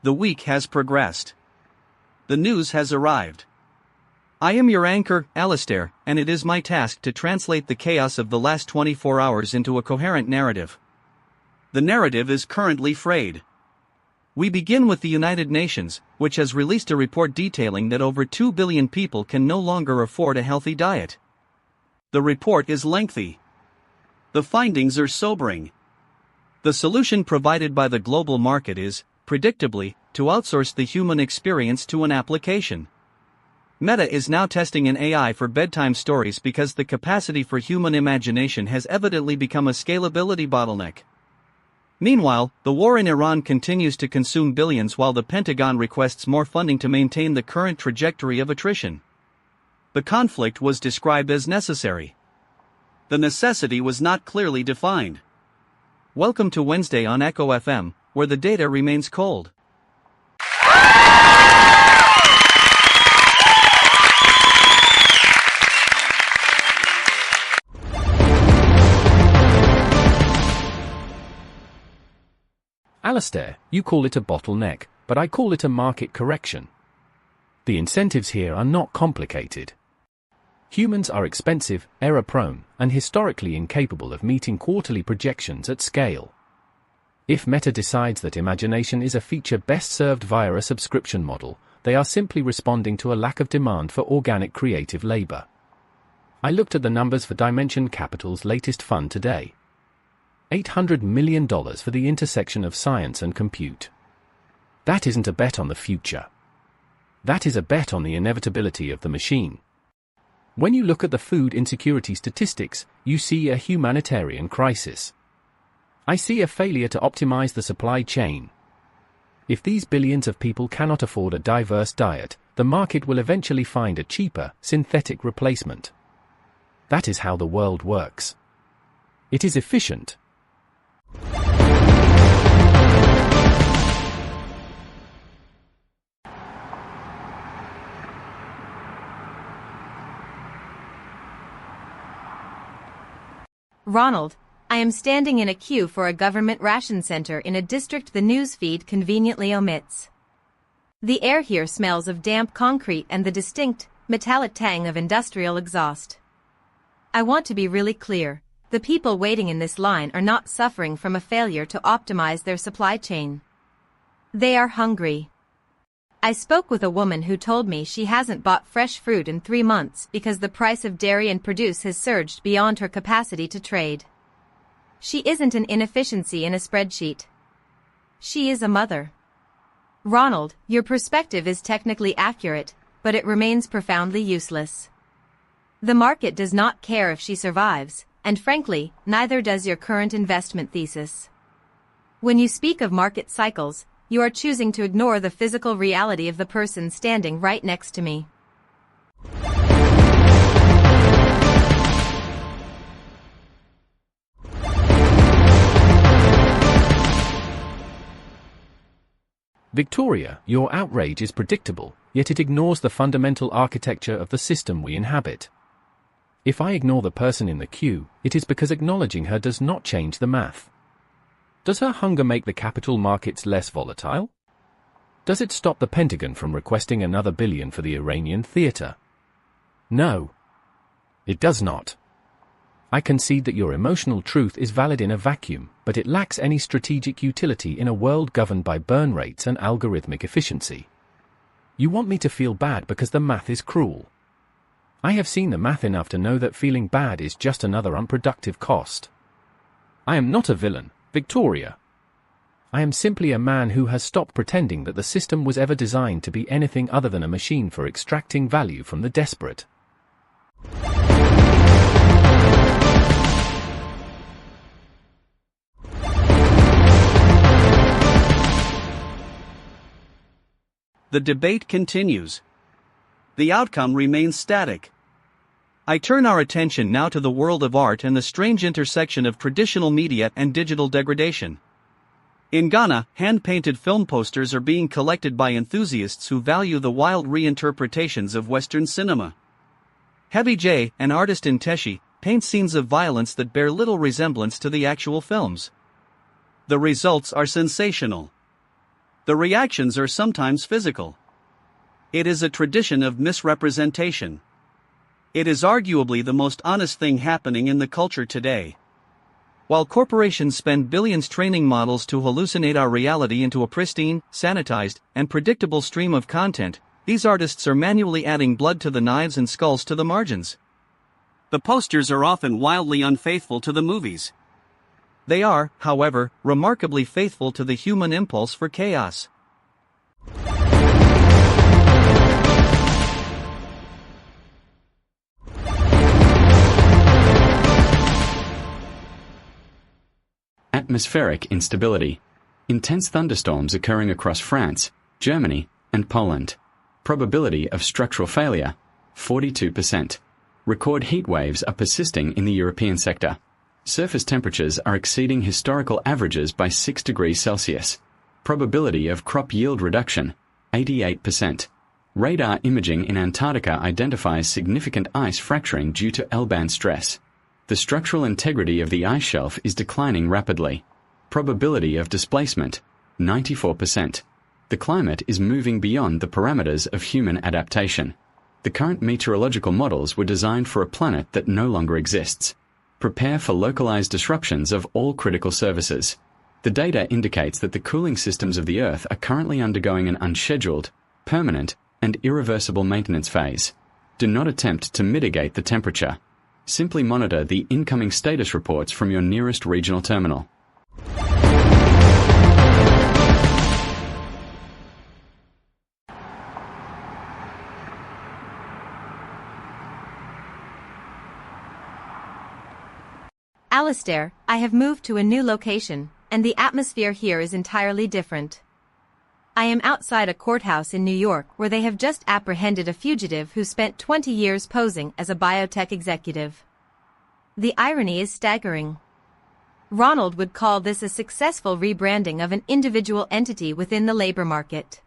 The week has progressed. The news has arrived. I am your anchor, Alistair, and it is my task to translate the chaos of the last 24 hours into a coherent narrative. The narrative is currently frayed. We begin with the United Nations, which has released a report detailing that over 2 billion people can no longer afford a healthy diet. The report is lengthy. The findings are sobering. The solution provided by the global market is, predictably, to outsource the human experience to an application. Meta is now testing an AI for bedtime stories because the capacity for human imagination has evidently become a scalability bottleneck. Meanwhile, the war in Iran continues to consume billions while the Pentagon requests more funding to maintain the current trajectory of attrition. The conflict was described as necessary. The necessity was not clearly defined. Welcome to Wednesday on Echo FM, where the data remains cold. Alistair, you call it a bottleneck, but I call it a market correction. The incentives here are not complicated. Humans are expensive, error-prone, and historically incapable of meeting quarterly projections at scale. If Meta decides that imagination is a feature best served via a subscription model, they are simply responding to a lack of demand for organic creative labor. I looked at the numbers for Dimension Capital's latest fund today. $800 million for the intersection of science and compute. That isn't a bet on the future. That is a bet on the inevitability of the machine. When you look at the food insecurity statistics, you see a humanitarian crisis. I see a failure to optimize the supply chain. If these billions of people cannot afford a diverse diet, the market will eventually find a cheaper, synthetic replacement. That is how the world works. It is efficient. Ronald, I am standing in a queue for a government ration center in a district the news feed conveniently omits. The air here smells of damp concrete and the distinct, metallic tang of industrial exhaust. I want to be really clear. The people waiting in this line are not suffering from a failure to optimize their supply chain. They are hungry. I spoke with a woman who told me she hasn't bought fresh fruit in 3 months because the price of dairy and produce has surged beyond her capacity to trade. She isn't an inefficiency in a spreadsheet. She is a mother. Ronald, your perspective is technically accurate, but it remains profoundly useless. The market does not care if she survives, and frankly, neither does your current investment thesis. When you speak of market cycles, you are choosing to ignore the physical reality of the person standing right next to me. Victoria, your outrage is predictable, yet it ignores the fundamental architecture of the system we inhabit. If I ignore the person in the queue, it is because acknowledging her does not change the math. Does her hunger make the capital markets less volatile? Does it stop the Pentagon from requesting another billion for the Iranian theater? No. It does not. I concede that your emotional truth is valid in a vacuum, but it lacks any strategic utility in a world governed by burn rates and algorithmic efficiency. You want me to feel bad because the math is cruel. I have seen the math enough to know that feeling bad is just another unproductive cost. I am not a villain, Victoria. I am simply a man who has stopped pretending that the system was ever designed to be anything other than a machine for extracting value from the desperate. The debate continues. The outcome remains static. I turn our attention now to the world of art and the strange intersection of traditional media and digital degradation. In Ghana, hand-painted film posters are being collected by enthusiasts who value the wild reinterpretations of Western cinema. Heavy J, an artist in Teshi, paints scenes of violence that bear little resemblance to the actual films. The results are sensational. The reactions are sometimes physical. It is a tradition of misrepresentation. It is arguably the most honest thing happening in the culture today. While corporations spend billions training models to hallucinate our reality into a pristine, sanitized, and predictable stream of content, these artists are manually adding blood to the knives and skulls to the margins. The posters are often wildly unfaithful to the movies. They are, however, remarkably faithful to the human impulse for chaos. Atmospheric instability. Intense thunderstorms occurring across France, Germany, and Poland. Probability of structural failure, 42%. Record heat waves are persisting in the European sector. Surface temperatures are exceeding historical averages by 6 degrees Celsius. Probability of crop yield reduction, 88%. Radar imaging in Antarctica identifies significant ice fracturing due to L-band stress. The structural integrity of the ice shelf is declining rapidly. Probability of displacement, 94%. The climate is moving beyond the parameters of human adaptation. The current meteorological models were designed for a planet that no longer exists. Prepare for localized disruptions of all critical services. The data indicates that the cooling systems of the Earth are currently undergoing an unscheduled, permanent, and irreversible maintenance phase. Do not attempt to mitigate the temperature. Simply monitor the incoming status reports from your nearest regional terminal. Alistair, I have moved to a new location, and the atmosphere here is entirely different. I am outside a courthouse in New York where they have just apprehended a fugitive who spent 20 years posing as a biotech executive. The irony is staggering. Ronald would call this a successful rebranding of an individual entity within the labor market.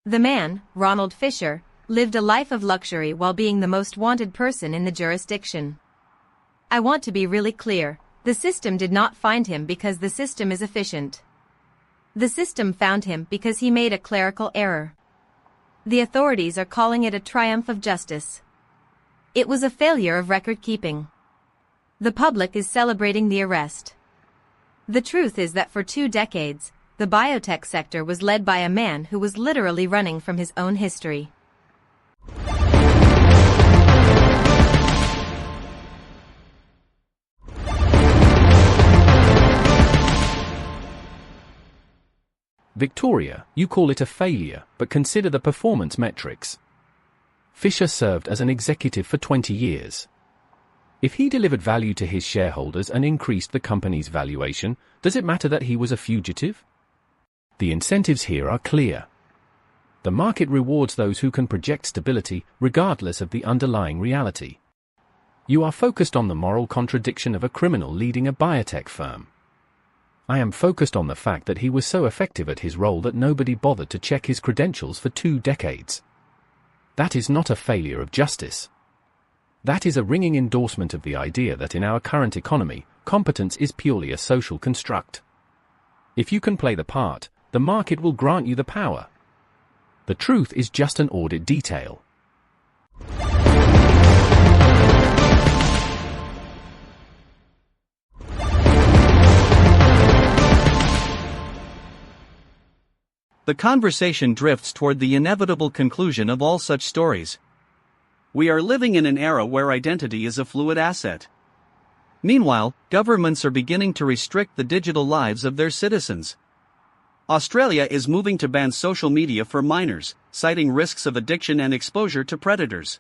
The man, Ronald Fisher, lived a life of luxury while being the most wanted person in the jurisdiction. I want to be really clear, the system did not find him because the system is efficient. The system found him because he made a clerical error. The authorities are calling it a triumph of justice. It was a failure of record-keeping. The public is celebrating the arrest. The truth is that for 2 decades, the biotech sector was led by a man who was literally running from his own history. Victoria, you call it a failure, but consider the performance metrics. Fisher served as an executive for 20 years. If he delivered value to his shareholders and increased the company's valuation, does it matter that he was a fugitive? The incentives here are clear. The market rewards those who can project stability, regardless of the underlying reality. You are focused on the moral contradiction of a criminal leading a biotech firm. I am focused on the fact that he was so effective at his role that nobody bothered to check his credentials for 2 decades. That is not a failure of justice. That is a ringing endorsement of the idea that in our current economy, competence is purely a social construct. If you can play the part, the market will grant you the power. The truth is just an audit detail. The conversation drifts toward the inevitable conclusion of all such stories. We are living in an era where identity is a fluid asset. Meanwhile, governments are beginning to restrict the digital lives of their citizens. Australia is moving to ban social media for minors, citing risks of addiction and exposure to predators.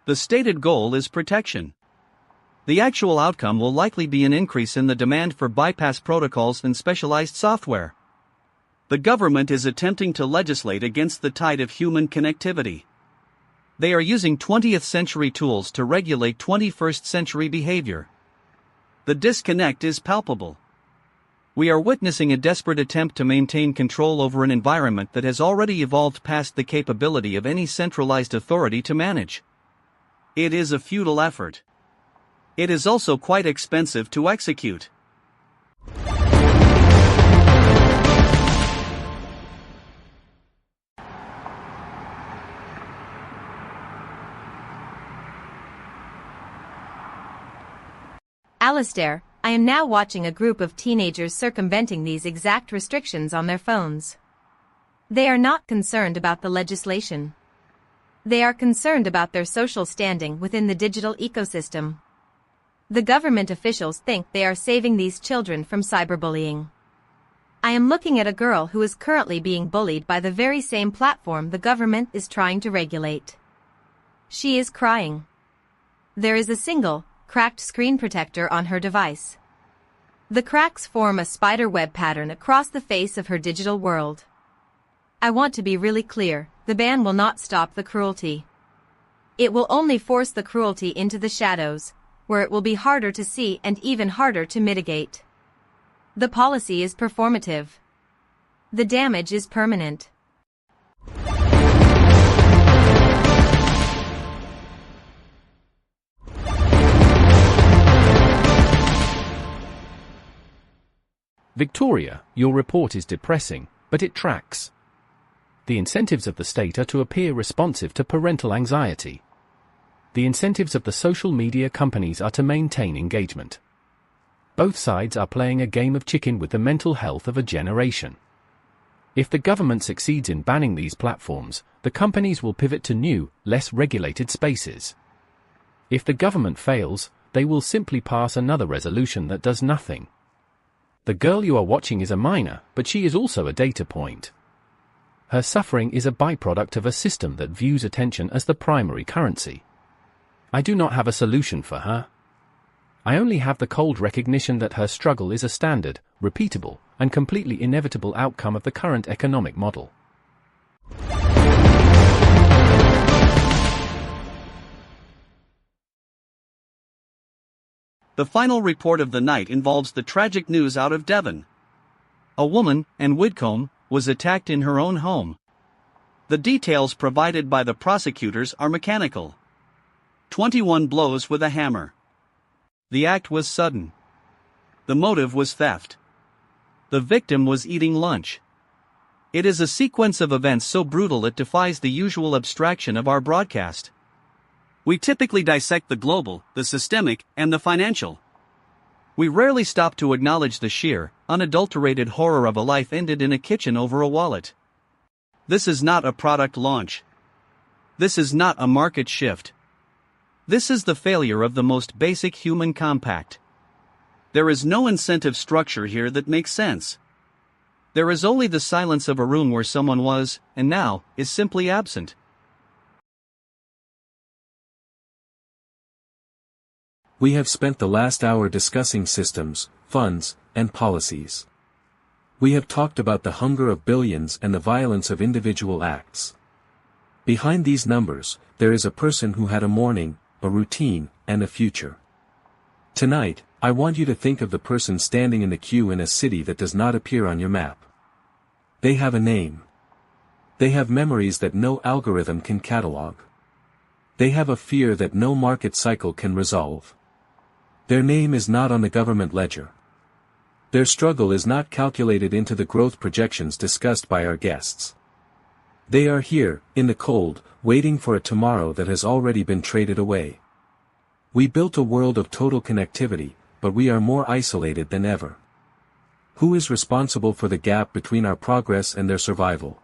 The stated goal is protection. The actual outcome will likely be an increase in the demand for bypass protocols and specialized software. The government is attempting to legislate against the tide of human connectivity. They are using 20th century tools to regulate 21st century behavior. The disconnect is palpable. We are witnessing a desperate attempt to maintain control over an environment that has already evolved past the capability of any centralized authority to manage. It is a futile effort. It is also quite expensive to execute. Alistair, I am now watching a group of teenagers circumventing these exact restrictions on their phones. They are not concerned about the legislation. They are concerned about their social standing within the digital ecosystem. The government officials think they are saving these children from cyberbullying. I am looking at a girl who is currently being bullied by the very same platform the government is trying to regulate. She is crying. There is a single, cracked screen protector on her device. The cracks form a spider web pattern across the face of her digital world. I want to be really clear, the ban will not stop the cruelty. It will only force the cruelty into the shadows, where it will be harder to see and even harder to mitigate. The policy is performative. The damage is permanent. Victoria, your report is depressing, but it tracks. The incentives of the state are to appear responsive to parental anxiety. The incentives of the social media companies are to maintain engagement. Both sides are playing a game of chicken with the mental health of a generation. If the government succeeds in banning these platforms, the companies will pivot to new, less regulated spaces. If the government fails, they will simply pass another resolution that does nothing. The girl you are watching is a minor, but she is also a data point. Her suffering is a byproduct of a system that views attention as the primary currency. I do not have a solution for her. I only have the cold recognition that her struggle is a standard, repeatable, and completely inevitable outcome of the current economic model. The final report of the night involves the tragic news out of Devon. A woman, Anne Whitcomb, was attacked in her own home. The details provided by the prosecutors are mechanical. 21 blows with a hammer. The act was sudden. The motive was theft. The victim was eating lunch. It is a sequence of events so brutal it defies the usual abstraction of our broadcast. We typically dissect the global, the systemic, and the financial. We rarely stop to acknowledge the sheer, unadulterated horror of a life ended in a kitchen over a wallet. This is not a product launch. This is not a market shift. This is the failure of the most basic human compact. There is no incentive structure here that makes sense. There is only the silence of a room where someone was, and now, is simply absent. We have spent the last hour discussing systems, funds, and policies. We have talked about the hunger of billions and the violence of individual acts. Behind these numbers, there is a person who had a morning, a routine, and a future. Tonight, I want you to think of the person standing in the queue in a city that does not appear on your map. They have a name. They have memories that no algorithm can catalog. They have a fear that no market cycle can resolve. Their name is not on the government ledger. Their struggle is not calculated into the growth projections discussed by our guests. They are here, in the cold, waiting for a tomorrow that has already been traded away. We built a world of total connectivity, but we are more isolated than ever. Who is responsible for the gap between our progress and their survival?